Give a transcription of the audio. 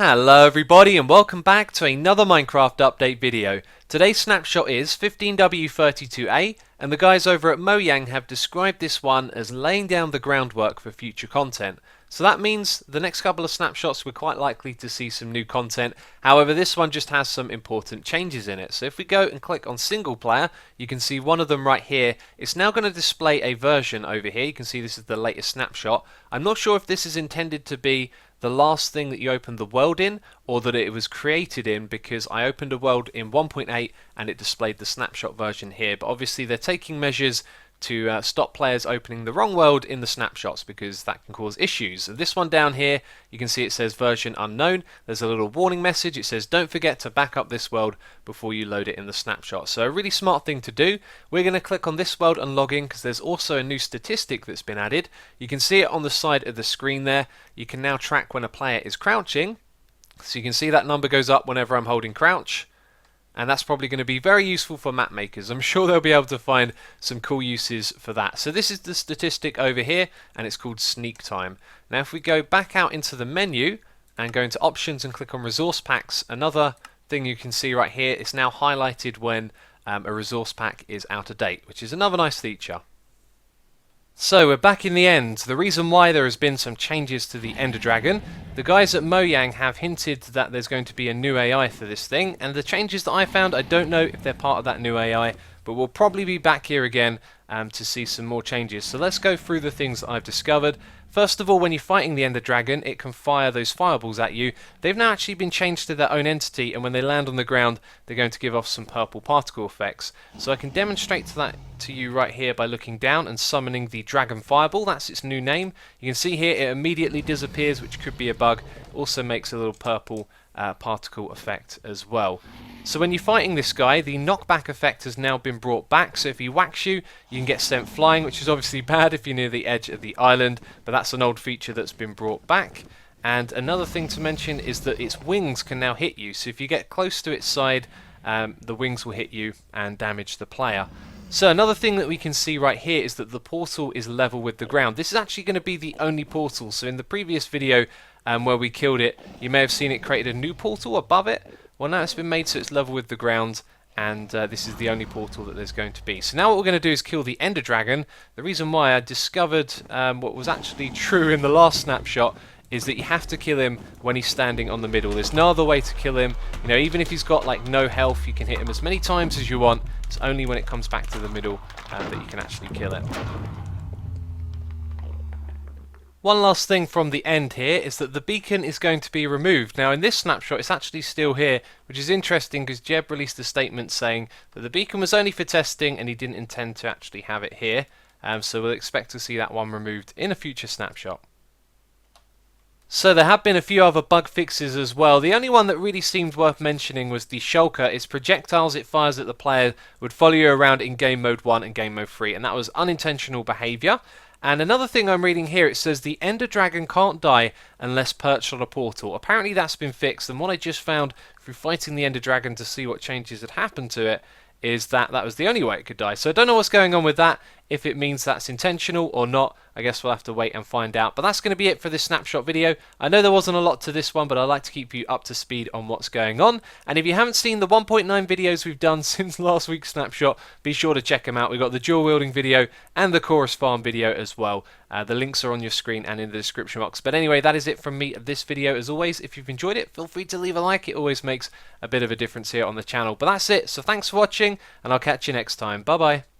Hello everybody and welcome back to another Minecraft update video. Today's snapshot is 15w32a and the guys over at Mojang have described this one as laying down the groundwork for future content. So that means the next couple of snapshots we're quite likely to see some new content. However, this one just has some important changes in it. So if we go and click on single player, you can see one of them right here. It's now going to display a version over here. You can see this is the latest snapshot. I'm not sure if this is intended to be the last thing that you opened the world in or that it was created in, because I opened a world in 1.8 and it displayed the snapshot version here, but obviously they're taking measures to stop players opening the wrong world in the snapshots because that can cause issues. And this one down here, you can see it says version unknown. There's a little warning message. It says don't forget to back up this world before you load it in the snapshot. So a really smart thing to do. We're going to click on this world and log in because there's also a new statistic that's been added. You can see it on the side of the screen there. You can now track when a player is crouching. So you can see that number goes up whenever I'm holding crouch. And that's probably going to be very useful for map makers. I'm sure they'll be able to find some cool uses for that. So this is the statistic over here, and it's called sneak time. Now if we go back out into the menu and go into options and click on resource packs, another thing you can see right here, it's now highlighted when a resource pack is out of date, which is another nice feature. So we're back in the end. The reason why there has been some changes to the Ender Dragon, the guys at Mojang have hinted that there's going to be a new AI for this thing, and the changes that I found, I don't know if they're part of that new AI, but we'll probably be back here again to see some more changes. So let's go through the things that I've discovered. First of all, when you're fighting the Ender Dragon, it can fire those fireballs at you. They've now actually been changed to their own entity, and when they land on the ground, they're going to give off some purple particle effects. So I can demonstrate that to you right here by looking down and summoning the Dragon Fireball. That's its new name. You can see here it immediately disappears, which could be a bug. It also makes a little purple particle effect as well. So when you're fighting this guy, the knockback effect has now been brought back, so if he whacks you, you can get sent flying, which is obviously bad if you're near the edge of the island, but that's an old feature that's been brought back. And another thing to mention is that its wings can now hit you, so if you get close to its side, the wings will hit you and damage the player. So another thing that we can see right here is that the portal is level with the ground. This is actually going to be the only portal, so in the previous video where we killed it, you may have seen it created a new portal above it. Well, now it's been made so it's level with the ground, and this is the only portal that there's going to be. So now what we're going to do is kill the Ender Dragon. The reason why I discovered what was actually true in the last snapshot is that you have to kill him when he's standing on the middle. There's no other way to kill him. You know, even if he's got like no health, you can hit him as many times as you want. It's only when it comes back to the middle that you can actually kill it. One last thing from the end here is that the beacon is going to be removed. Now in this snapshot it's actually still here, which is interesting because Jeb released a statement saying that the beacon was only for testing and he didn't intend to actually have it here. So we'll expect to see that one removed in a future snapshot. So there have been a few other bug fixes as well. The only one that really seemed worth mentioning was the shulker. Its projectiles it fires at the player would follow you around in game mode 1 and game mode 3, and that was unintentional behaviour. And another thing I'm reading here, it says the Ender Dragon can't die unless perched on a portal. Apparently that's been fixed, and what I just found through fighting the Ender Dragon to see what changes had happened to it is that that was the only way it could die. So I don't know what's going on with that, if it means that's intentional or not. I guess we'll have to wait and find out. But that's going to be it for this snapshot video. I know there wasn't a lot to this one, but I like to keep you up to speed on what's going on. And if you haven't seen the 1.9 videos we've done since last week's snapshot, be sure to check them out. We've got the dual wielding video and the chorus farm video as well. The links are on your screen and in the description box. But anyway, that is it from me of this video. As always, if you've enjoyed it, feel free to leave a like. It always makes a bit of a difference here on the channel. But that's it. So thanks for watching, and I'll catch you next time. Bye bye.